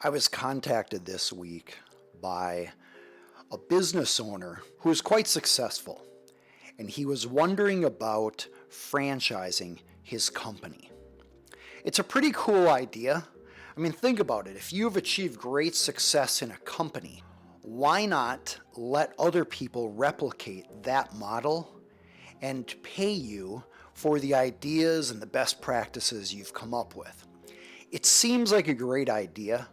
I was contacted this week by a business owner who is quite successful, and he was wondering about franchising his company. It's a pretty cool idea. I mean, think about it. If you've achieved great success in a company, why not let other people replicate that model and pay you for the ideas and the best practices you've come up with? It seems like a great idea,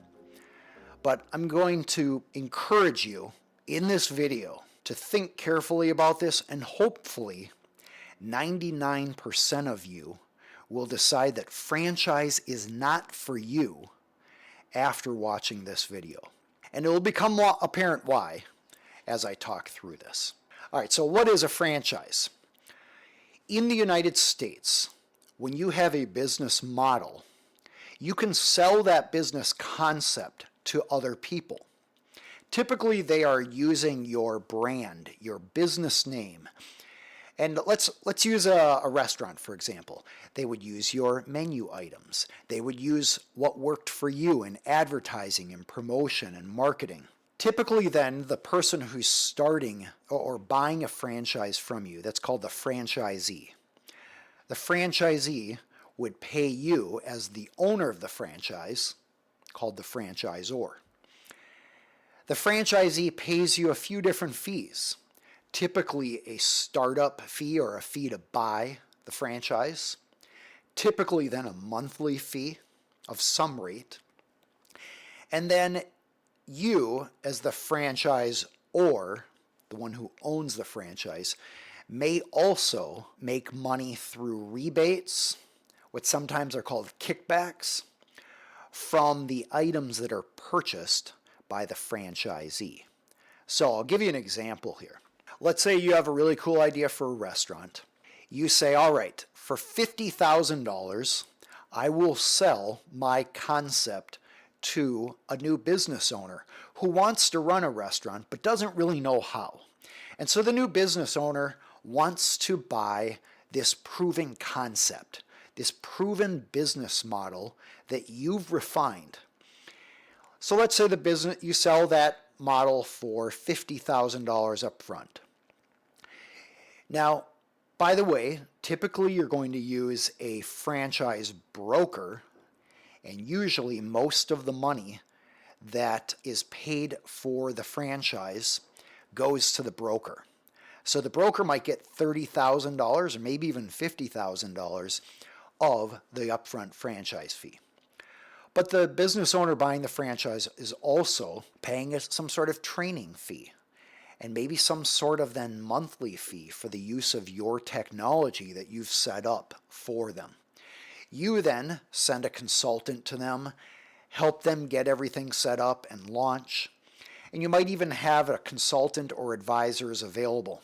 but I'm going to encourage you in this video to think carefully about this, and hopefully 99% of you will decide that franchise is not for you after watching this video. And it will become apparent why as I talk through this. All right, so what is a franchise? In the United States, when you have a business model, you can sell that business concept to other people. Typically, they are using your brand, your business name. And let's use a restaurant, for example. They would use your menu items. They would use what worked for you in advertising and promotion and marketing. Typically then, the person who's starting or buying a franchise from you, that's called the franchisee. The franchisee would pay you as the owner of the franchise, called the franchisor. The franchisee pays you a few different fees. Typically a startup fee or a fee to buy the franchise. Typically then a monthly fee of some rate. And then you, as the franchisor, the one who owns the franchise, may also make money through rebates, what sometimes are called kickbacks, from the items that are purchased by the franchisee. So I'll give you an example here. Let's say you have a really cool idea for a restaurant. You say, all right, for $50,000, I will sell my concept to a new business owner who wants to run a restaurant but doesn't really know how. And so the new business owner wants to buy this proven concept, this proven business model that you've refined. So let's say you sell that model for $50,000 up front. Now, by the way, typically you're going to use a franchise broker, and usually most of the money that is paid for the franchise goes to the broker. So the broker might get $30,000 or maybe even $50,000 of the upfront franchise fee. But the business owner buying the franchise is also paying some sort of training fee and maybe some sort of then monthly fee for the use of your technology that you've set up for them. You then send a consultant to them, help them get everything set up and launch, and you might even have a consultant or advisors available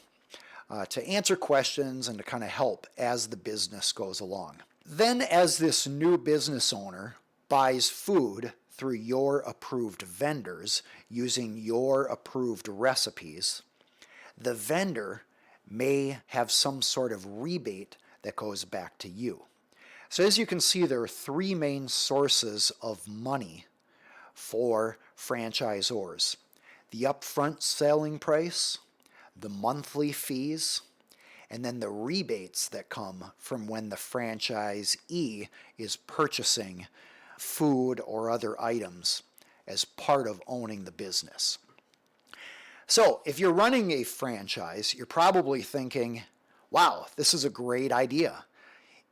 to answer questions and to kind of help as the business goes along. Then as this new business owner buys food through your approved vendors using your approved recipes, the vendor may have some sort of rebate that goes back to you. So as you can see, there are three main sources of money for franchisors: the upfront selling price, the monthly fees, and then the rebates that come from when the franchisee is purchasing food or other items as part of owning the business. So if you're running a franchise, you're probably thinking, wow, this is a great idea.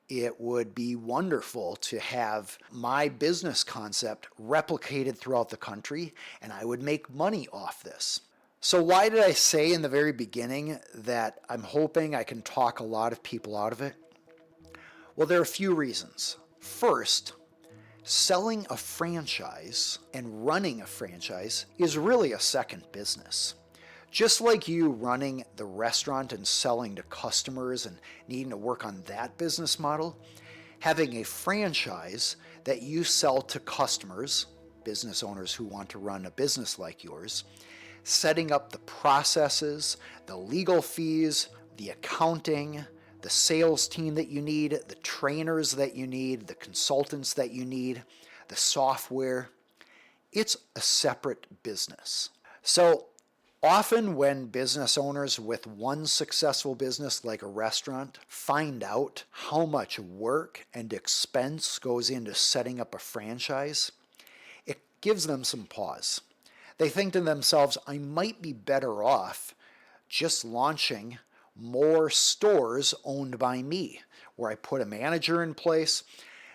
It would be wonderful to have my business concept replicated throughout the country, and I would make money off this. So why did I say in the very beginning that I'm hoping I can talk a lot of people out of it? Well, there are a few reasons. First, selling a franchise and running a franchise is really a second business. Just like you running the restaurant and selling to customers and needing to work on that business model, having a franchise that you sell to customers, business owners who want to run a business like yours, setting up the processes, the legal fees, the accounting, the sales team that you need, the trainers that you need, the consultants that you need, the software. It's a separate business. So often when business owners with one successful business like a restaurant find out how much work and expense goes into setting up a franchise, it gives them some pause. They think to themselves, I might be better off just launching more stores owned by me, where I put a manager in place.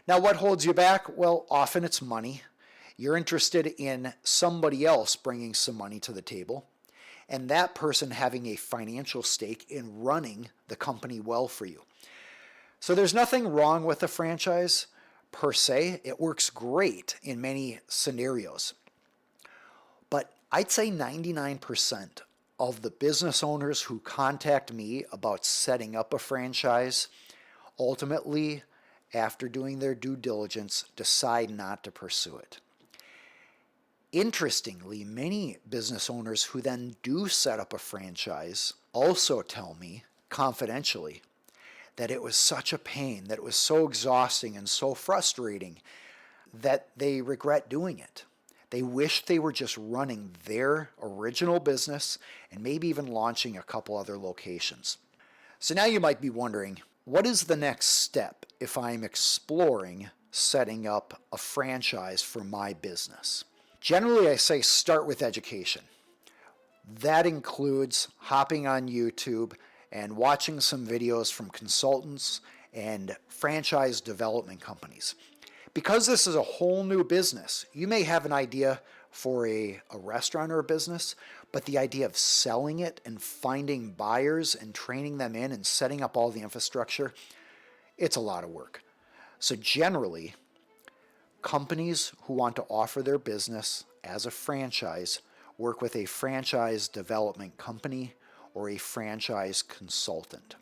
Now, what holds you back? Well, often it's money. You're interested in somebody else bringing some money to the table, and that person having a financial stake in running the company well for you. So there's nothing wrong with a franchise per se. It works great in many scenarios. But I'd say 99% of the business owners who contact me about setting up a franchise ultimately, after doing their due diligence, decide not to pursue it. Interestingly, many business owners who then do set up a franchise also tell me confidentially that it was such a pain, that it was so exhausting and so frustrating that they regret doing it. They wish they were just running their original business and maybe even launching a couple other locations. So now you might be wondering, what is the next step if I'm exploring setting up a franchise for my business? Generally, I say start with education. That includes hopping on YouTube and watching some videos from consultants and franchise development companies. Because this is a whole new business, you may have an idea for a restaurant or a business, but the idea of selling it and finding buyers and training them in and setting up all the infrastructure, it's a lot of work. So generally, companies who want to offer their business as a franchise work with a franchise development company or a franchise consultant.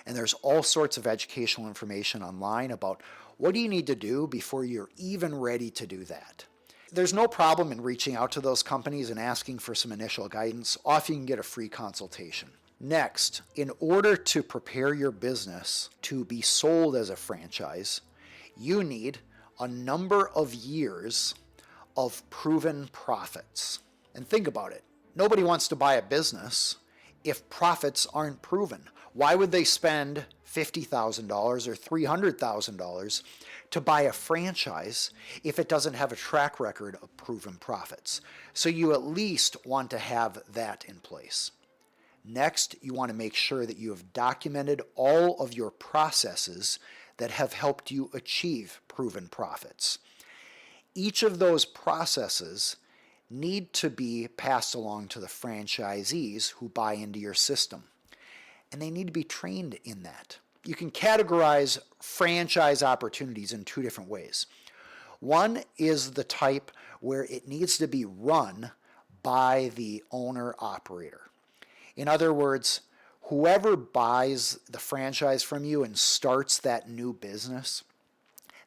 And there's all sorts of educational information online about what do you need to do before you're even ready to do that. There's no problem in reaching out to those companies and asking for some initial guidance. Often you can get a free consultation. Next, in order to prepare your business to be sold as a franchise, you need a number of years of proven profits. And think about it. Nobody wants to buy a business if profits aren't proven. Why would they spend $50,000 or $300,000 to buy a franchise if it doesn't have a track record of proven profits? So you at least want to have that in place. Next, you want to make sure that you have documented all of your processes that have helped you achieve proven profits. Each of those processes need to be passed along to the franchisees who buy into your system, and they need to be trained in that. You can categorize franchise opportunities in two different ways. One is the type where it needs to be run by the owner-operator. In other words, whoever buys the franchise from you and starts that new business,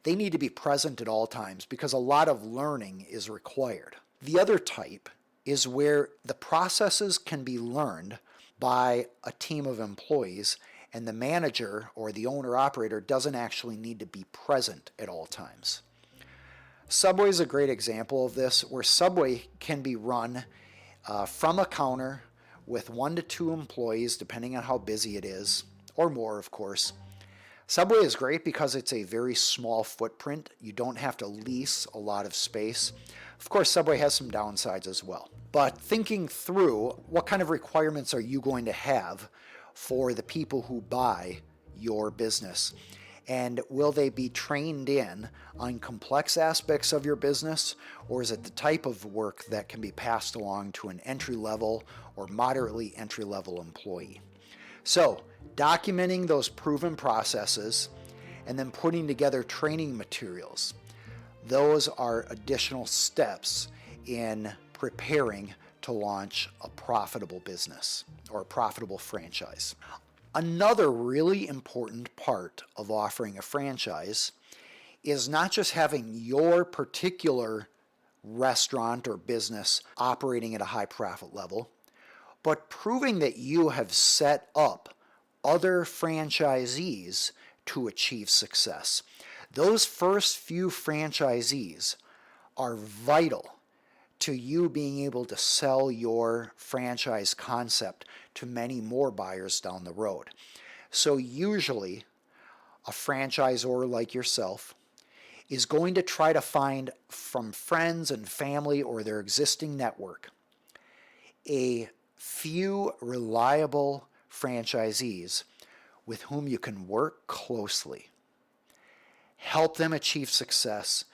they need to be present at all times because a lot of learning is required. The other type is where the processes can be learned by a team of employees and the manager or the owner-operator doesn't actually need to be present at all times. Subway is a great example of this, where Subway can be run from a counter with 1 to 2 employees, depending on how busy it is, or more, of course. Subway is great because it's a very small footprint. You don't have to lease a lot of space. Of course, Subway has some downsides as well. But thinking through what kind of requirements are you going to have for the people who buy your business? And will they be trained in on complex aspects of your business, or is it the type of work that can be passed along to an entry-level or moderately entry-level employee? So, documenting those proven processes and then putting together training materials. Those are additional steps in preparing to launch a profitable business or a profitable franchise. Another really important part of offering a franchise is not just having your particular restaurant or business operating at a high profit level, but proving that you have set up other franchisees to achieve success. Those first few franchisees are vital to you being able to sell your franchise concept to many more buyers down the road. So usually, a franchisor like yourself is going to try to find from friends and family or their existing network a few reliable franchisees with whom you can work closely, help them achieve success,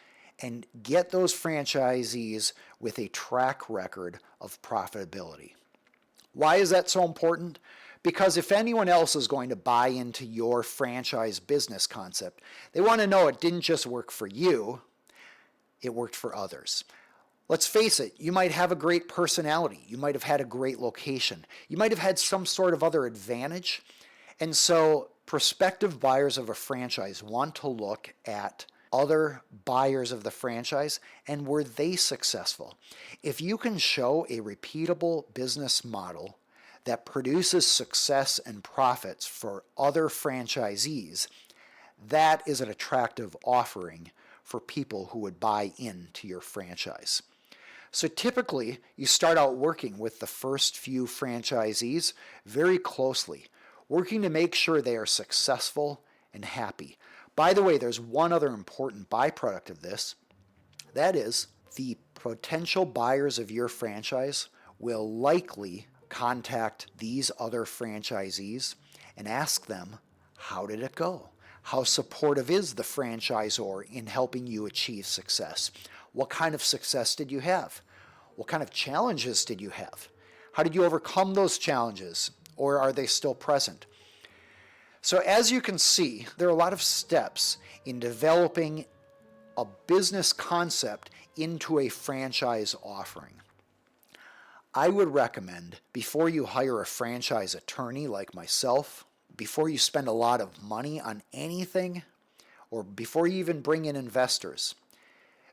and get those franchisees with a track record of profitability. Why is that so important? Because if anyone else is going to buy into your franchise business concept, they want to know it didn't just work for you, it worked for others. Let's face it, you might have a great personality. You might have had a great location. You might have had some sort of other advantage. And so prospective buyers of a franchise want to look at other buyers of the franchise and were they successful. If you can show a repeatable business model that produces success and profits for other franchisees, that is an attractive offering for people who would buy into your franchise. So typically, you start out working with the first few franchisees very closely, working to make sure they are successful and happy. By the way, there's one other important byproduct of this. That is, the potential buyers of your franchise will likely contact these other franchisees and ask them, how did it go? How supportive is the franchisor in helping you achieve success? What kind of success did you have? What kind of challenges did you have? How did you overcome those challenges? Or are they still present? So as you can see, there are a lot of steps in developing a business concept into a franchise offering. I would recommend, before you hire a franchise attorney like myself, before you spend a lot of money on anything, or before you even bring in investors,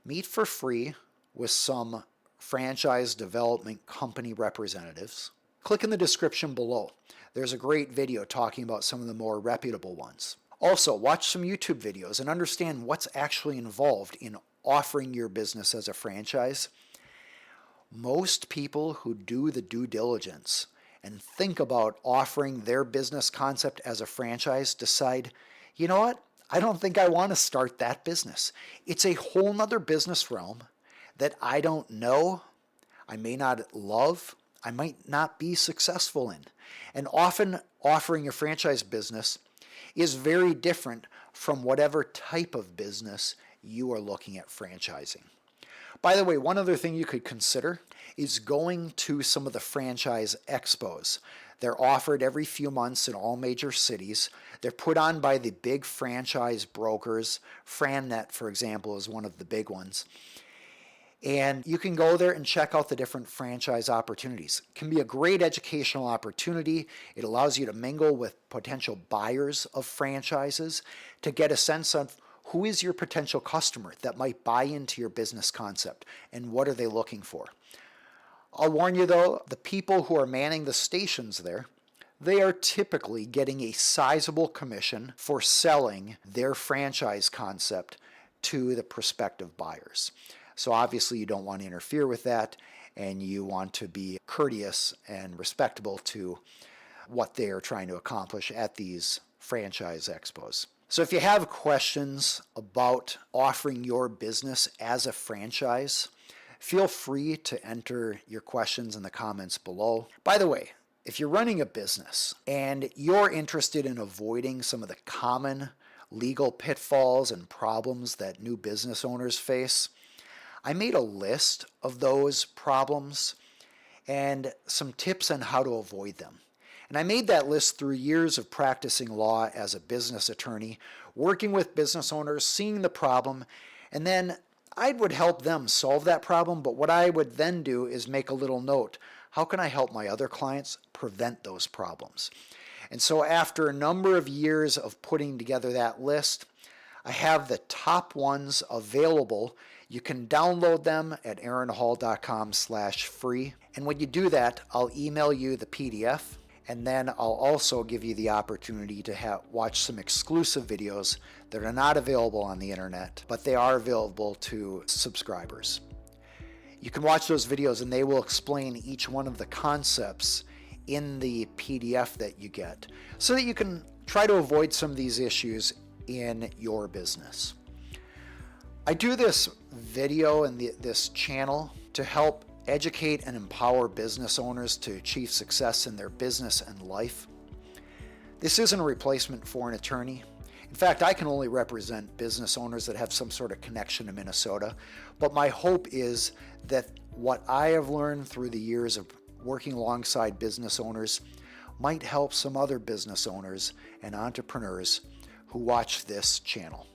meet for free with some franchise development company representatives. Click in the description below. There's a great video talking about some of the more reputable ones. Also, watch some YouTube videos and understand what's actually involved in offering your business as a franchise. Most people who do the due diligence and think about offering their business concept as a franchise decide, you know what? I don't think I want to start that business. It's a whole nother business realm that I don't know, I may not love, I might not be successful in. And often offering a franchise business is very different from whatever type of business you are looking at franchising. By the way, one other thing you could consider is going to some of the franchise expos. They're offered every few months in all major cities. They're put on by the big franchise brokers. FranNet, for example, is one of the big ones. And you can go there and check out the different franchise opportunities. It can be a great educational opportunity. It allows you to mingle with potential buyers of franchises to get a sense of who is your potential customer that might buy into your business concept and what are they looking for. I'll warn you though, the people who are manning the stations there, they are typically getting a sizable commission for selling their franchise concept to the prospective buyers. So obviously you don't want to interfere with that, and you want to be courteous and respectable to what they are trying to accomplish at these franchise expos. So if you have questions about offering your business as a franchise, feel free to enter your questions in the comments below. By the way, if you're running a business and you're interested in avoiding some of the common legal pitfalls and problems that new business owners face, I made a list of those problems and some tips on how to avoid them. And I made that list through years of practicing law as a business attorney, working with business owners, seeing the problem, and then I would help them solve that problem. But what I would then do is make a little note. How can I help my other clients prevent those problems? And so after a number of years of putting together that list, I have the top ones available. You can download them at aaronhall.com/free. And when you do that, I'll email you the PDF. And then I'll also give you the opportunity to watch some exclusive videos that are not available on the internet, but they are available to subscribers. You can watch those videos and they will explain each one of the concepts in the PDF that you get so that you can try to avoid some of these issues in your business. I do this video and this channel to help educate and empower business owners to achieve success in their business and life. This isn't a replacement for an attorney. In fact, I can only represent business owners that have some sort of connection to Minnesota, but my hope is that what I have learned through the years of working alongside business owners might help some other business owners and entrepreneurs who watch this channel.